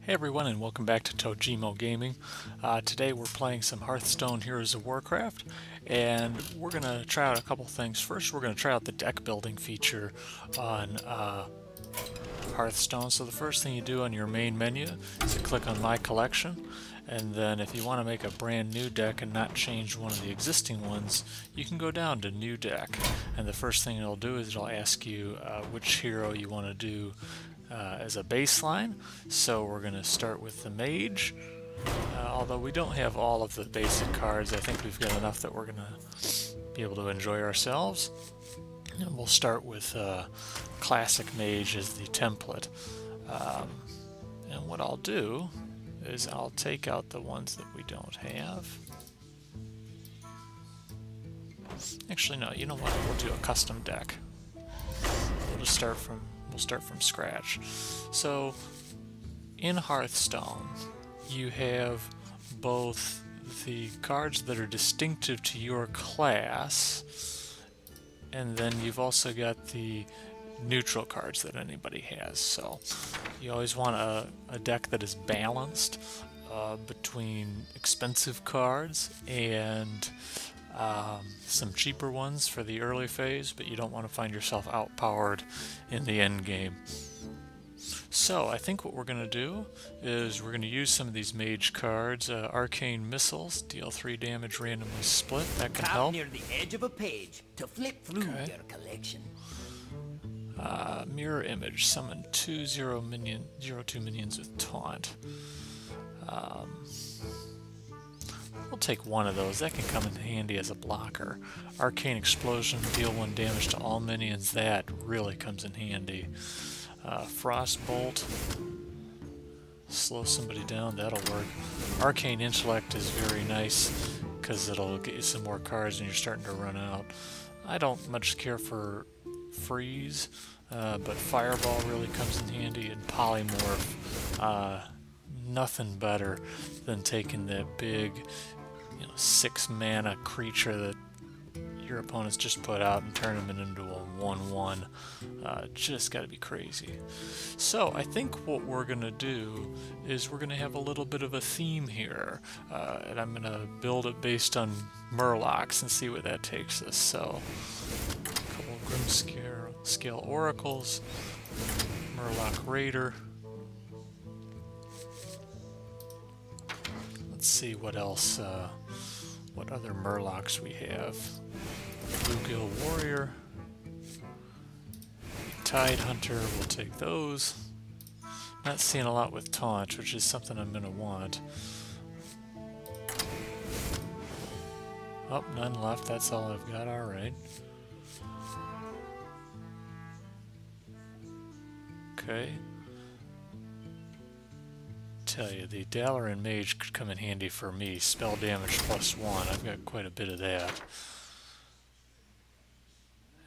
Hey everyone, and welcome back to Tojemo Gaming. Today we're playing some Hearthstone Heroes of Warcraft, and we're going to try out a couple things. First, we're going to try out the deck building feature on Hearthstone. So the first thing you do on your main menu is you click on My Collection, and then if you want to make a brand new deck and not change one of the existing ones, you can go down to New Deck. And the first thing it'll do is it'll ask you which hero you want to do as a baseline. So we're going to start with the mage. Although we don't have all of the basic cards, I think we've got enough that we're going to be able to enjoy ourselves. And we'll start with classic mage as the template. And what I'll do is I'll take out the ones that we don't have. Actually, no, you know what? We'll do a custom deck. We'll start from scratch. So in Hearthstone, you have both the cards that are distinctive to your class, and then you've also got the neutral cards that anybody has. So you always want a deck that is balanced between expensive cards and some cheaper ones for the early phase, but you don't want to find yourself outpowered in the end game. So I think what we're going to do is we're going to use some of these mage cards. Arcane Missiles, deal 3 damage randomly split. That can help. Near the edge of a page to flip through your collection. Mirror Image, summon 2/0 2 minions with taunt. We'll take one of those. That can come in handy as a blocker. Arcane Explosion, deal 1 damage to all minions. That really comes in handy. Frostbolt, slow somebody down. That'll work. Arcane Intellect is very nice because it'll get you some more cards and you're starting to run out. I don't much care for Freeze, but Fireball really comes in handy, and Polymorph. Nothing better than taking that big 6 mana creature that your opponents just put out and turn them into a 1/1. Just got to be crazy. So I think what we're going to do is we're going to have a little bit of a theme here, and I'm going to build it based on Murlocs and see where that takes us. So a couple of Grimscale Oracles, Murloc Raider. Let's see what else, what other Murlocs we have. Bluegill Warrior, Tide Hunter, we'll take those. Not seeing a lot with Taunt, which is something I'm going to want. Oh, none left, that's all I've got, alright. Okay. Tell you, the Dalaran Mage could come in handy for me. Spell damage +1. I've got quite a bit of that.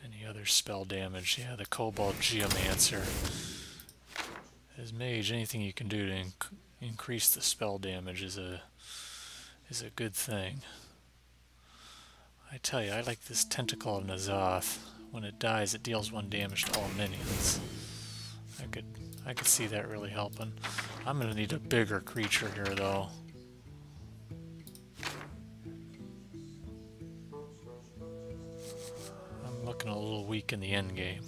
Any other spell damage? Yeah, the Cobalt Geomancer. As mage, anything you can do to increase the spell damage is a good thing. I tell you, I like this Tentacle of N'Zoth. When it dies, it deals 1 damage to all minions. I could see that really helping. I'm going to need a bigger creature here, though. I'm looking a little weak in the end game.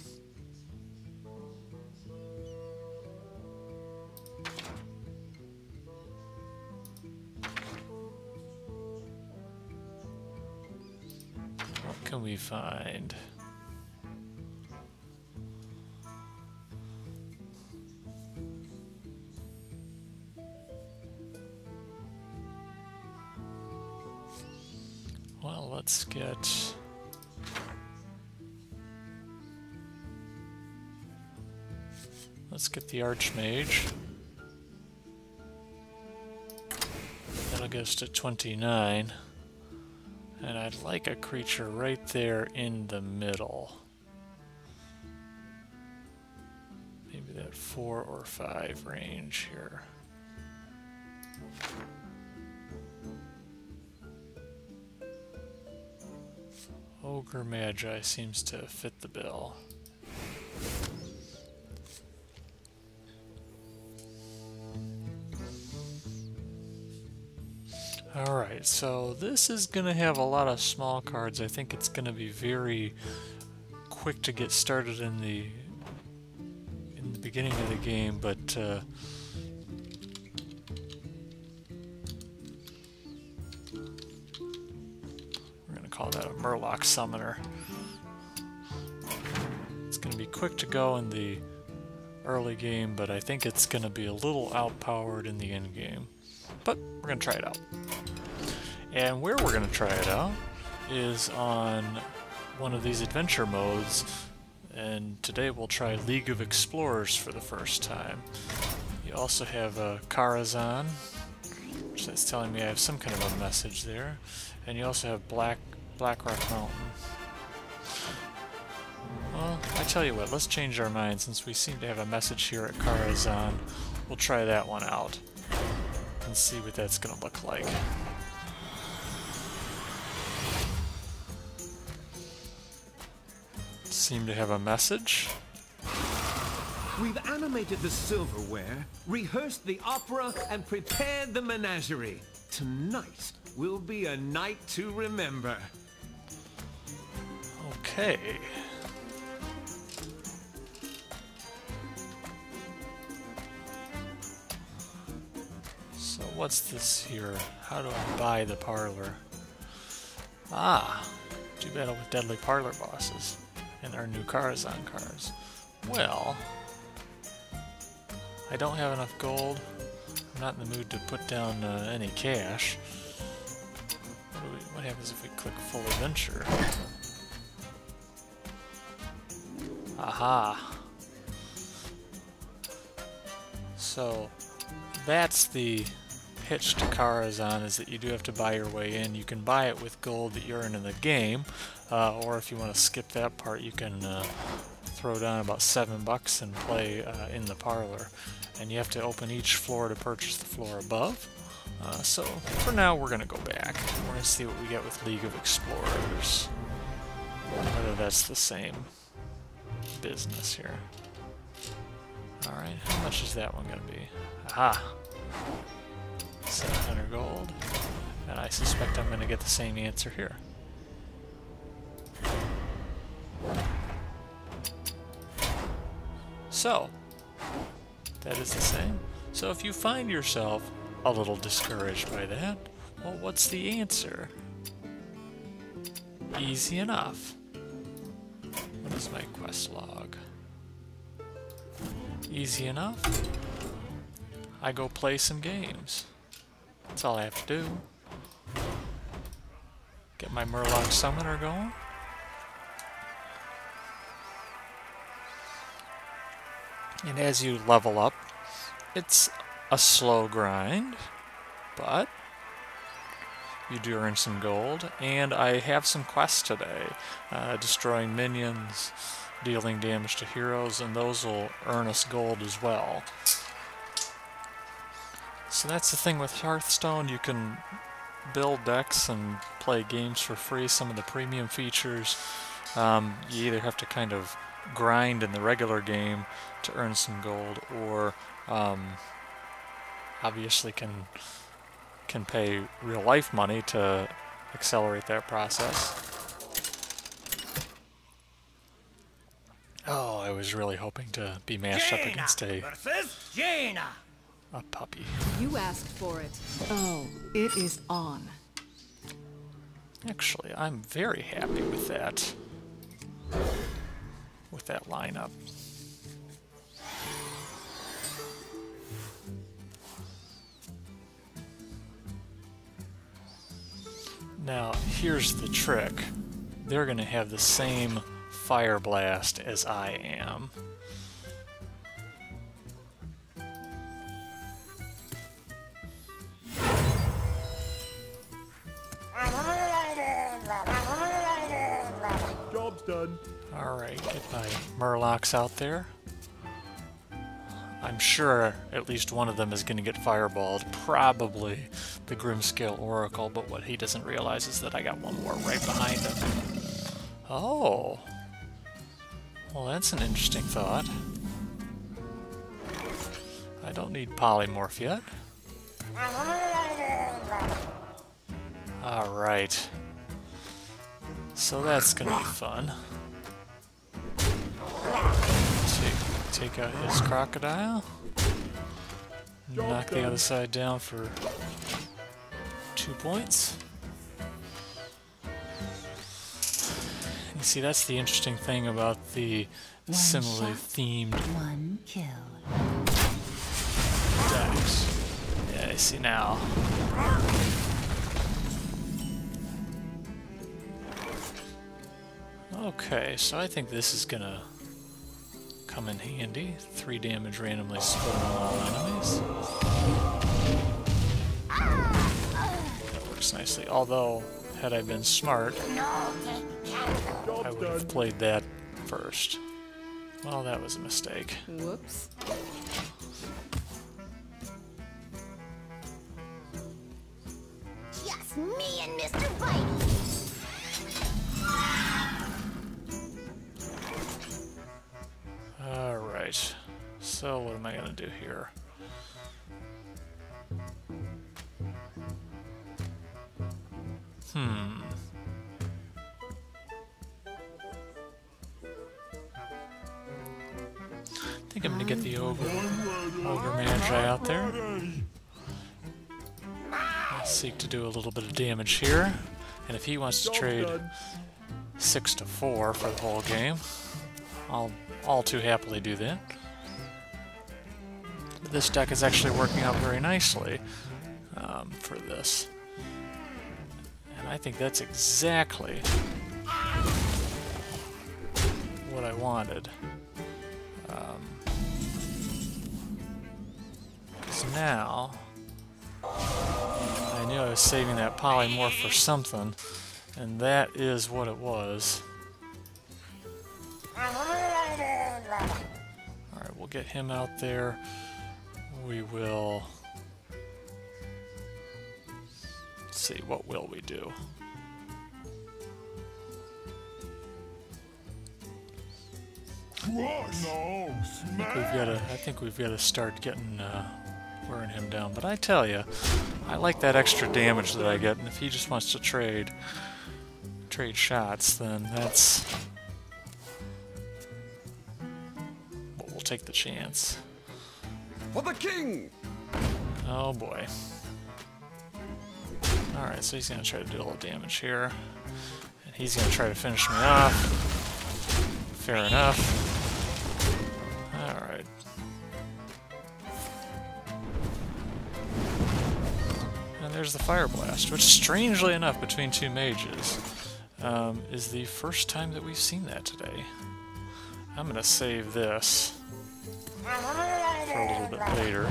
What can we find? Well, let's get the Archmage. That'll get us to 29. And I'd like a creature right there in the middle. Maybe that 4 or 5 range here. Ogre Magi seems to fit the bill. Alright, so this is going to have a lot of small cards. I think it's going to be very quick to get started in the beginning of the game, but we're going to call that a Murloc Summoner. It's going to be quick to go in the early game, but I think it's going to be a little outpowered in the end game. But we're going to try it out. And where we're going to try it out is on one of these adventure modes, and today we'll try League of Explorers for the first time. You also have Karazhan, which is telling me I have some kind of a message there, and you also have Blackrock Mountain. Well, I tell you what, let's change our mind. Since we seem to have a message here at Karazhan, we'll try that one out and see what that's going to look like. Seem to have a message. We've animated the silverware, rehearsed the opera, and prepared the menagerie. Tonight will be a night to remember. Okay. So what's this here? How do I buy the parlor? Ah, do battle with deadly parlor bosses in our new Karazhan cards. Well, I don't have enough gold. I'm not in the mood to put down any cash. What happens if we click full adventure? Aha! So that's the pitch to Karazhan, is that you do have to buy your way in. You can buy it with gold that you earn in the game, or if you want to skip that part, you can throw down about $7 and play in the parlor. And you have to open each floor to purchase the floor above. So for now, we're going to go back. We're going to see what we get with League of Explorers. Whether that's the same business here. Alright, how much is that one going to be? Aha! 700 gold. And I suspect I'm going to get the same answer here. So, that is the same. So if you find yourself a little discouraged by that, well, what's the answer? Easy enough. What is my quest log? Easy enough. I go play some games. That's all I have to do. Get my Murloc Summoner going. And as you level up, it's a slow grind, but you do earn some gold. And I have some quests today, destroying minions, dealing damage to heroes, and those will earn us gold as well. So that's the thing with Hearthstone. You can build decks and play games for free. Some of the premium features, you either have to kind of grind in the regular game to earn some gold, or obviously can pay real life money to accelerate that process. Oh, I was really hoping to be matched up against a puppy. You asked for it. Oh, it is on. Actually, I'm very happy with that. With that lineup. Now, here's the trick. They're going to have the same Fire Blast as I am. Job's done. Alright, get my Murlocs out there. I'm sure at least one of them is going to get fireballed. Probably the Grimscale Oracle, but what he doesn't realize is that I got one more right behind him. Oh. Well, that's an interesting thought. I don't need polymorph yet. Alright. So that's gonna be fun. Take out his crocodile. Knock the other side down for 2 points. You see, that's the interesting thing about the similarly themed decks. Yeah, I see now. Okay, so I think this is gonna come in handy. 3 damage randomly split on all enemies. That works nicely. Although, had I been smart, I would have played that first. Well, that was a mistake. Whoops. Just me and Mr. Bitey. Alright, so what am I going to do here? I think I'm going to get the Ogre Magi out there. I'll seek to do a little bit of damage here. And if he wants to trade 6 to 4 for the whole game, I'll all too happily do that. But this deck is actually working out very nicely for this. And I think that's exactly what I wanted. Because now, I knew I was saving that polymorph for something, and that is what it was. Alright, we'll get him out there. We will... Let's see, what will we do? I think we've got to start getting wearing him down. But I tell you, I like that extra damage that I get, and if he just wants to trade shots, then that's... But we'll take the chance. For the king! Oh boy. Alright, so he's going to try to do a little damage here. And he's going to try to finish me off. Fair enough. Alright. And there's the Fire Blast, which strangely enough, between 2 mages, is the first time that we've seen that today. I'm going to save this for a little bit later.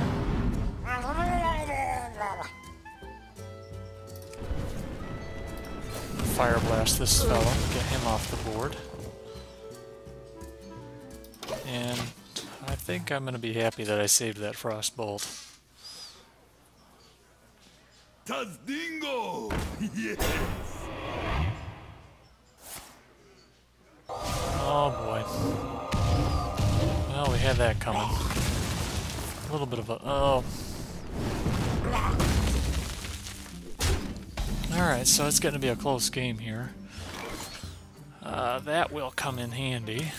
Fire Blast this fellow, get him off the board. And I think I'm going to be happy that I saved that Frost Bolt. Tazdingo! Yes! Oh boy. Well, we had that coming. A little bit of a... Oh. Alright, so it's going to be a close game here. That will come in handy.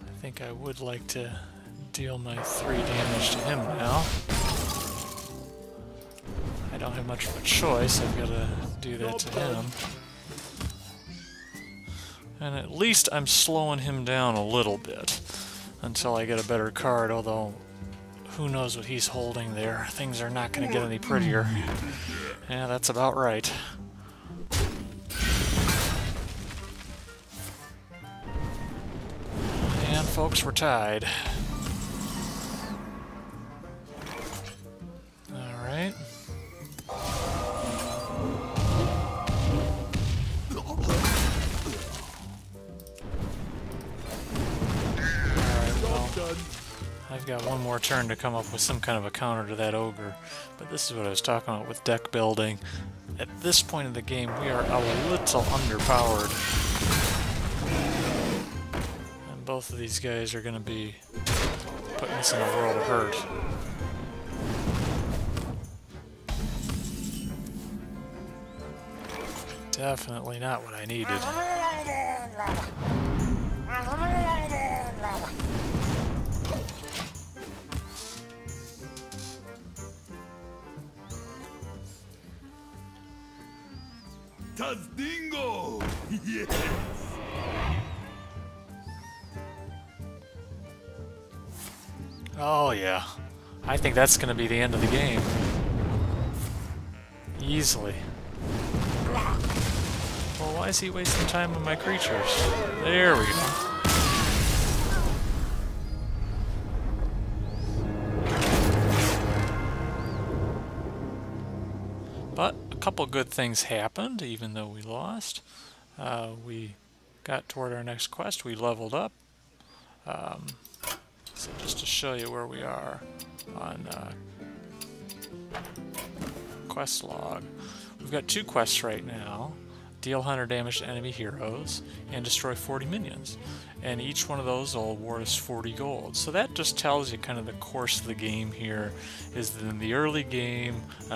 I think I would like to deal my 3 damage to him now. I don't have much of a choice, I've got to do that to him. And at least I'm slowing him down a little bit until I get a better card, although who knows what he's holding there. Things are not going to get any prettier. Yeah, that's about right. And folks, we're tied. Alright. I've got one more turn to come up with some kind of a counter to that ogre, but this is what I was talking about with deck building. At this point in the game, we are a little underpowered. And both of these guys are going to be putting us in a world of hurt. Definitely not what I needed. Tazdingo! Yes! Oh yeah. I think that's going to be the end of the game. Easily. Well, why is he wasting time on my creatures? There we go. But a couple good things happened, even though we lost. We got toward our next quest. We leveled up. So just to show you where we are on quest log. We've got 2 quests right now. Deal 100 damage to enemy heroes and destroy 40 minions. And each one of those will award us 40 gold. So that just tells you kind of the course of the game here, is that in the early game,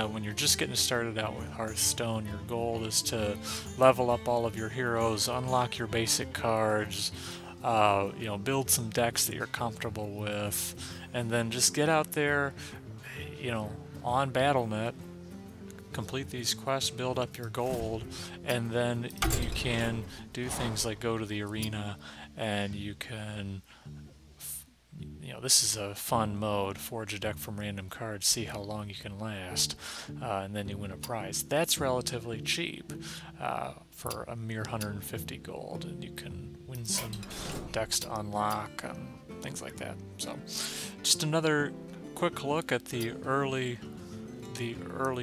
when you're just getting started out with Hearthstone, your goal is to level up all of your heroes, unlock your basic cards, you know, build some decks that you're comfortable with, and then just get out there, you know, on BattleNet, complete these quests, build up your gold, and then you can do things like go to the arena, and you can, you know, this is a fun mode, forge a deck from random cards, see how long you can last, and then you win a prize. That's relatively cheap for a mere 150 gold, and you can win some decks to unlock and things like that. So just another quick look at the early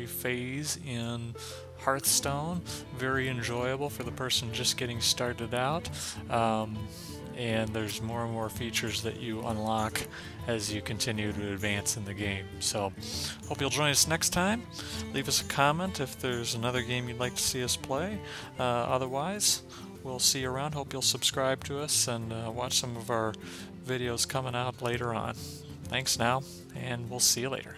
phase in Hearthstone. Very enjoyable for the person just getting started out, and there's more and more features that you unlock as you continue to advance in the game. So hope you'll join us next time. Leave us a comment if there's another game you'd like to see us play. Otherwise, we'll see you around. Hope you'll subscribe to us and watch some of our videos coming out later on. Thanks now, and we'll see you later.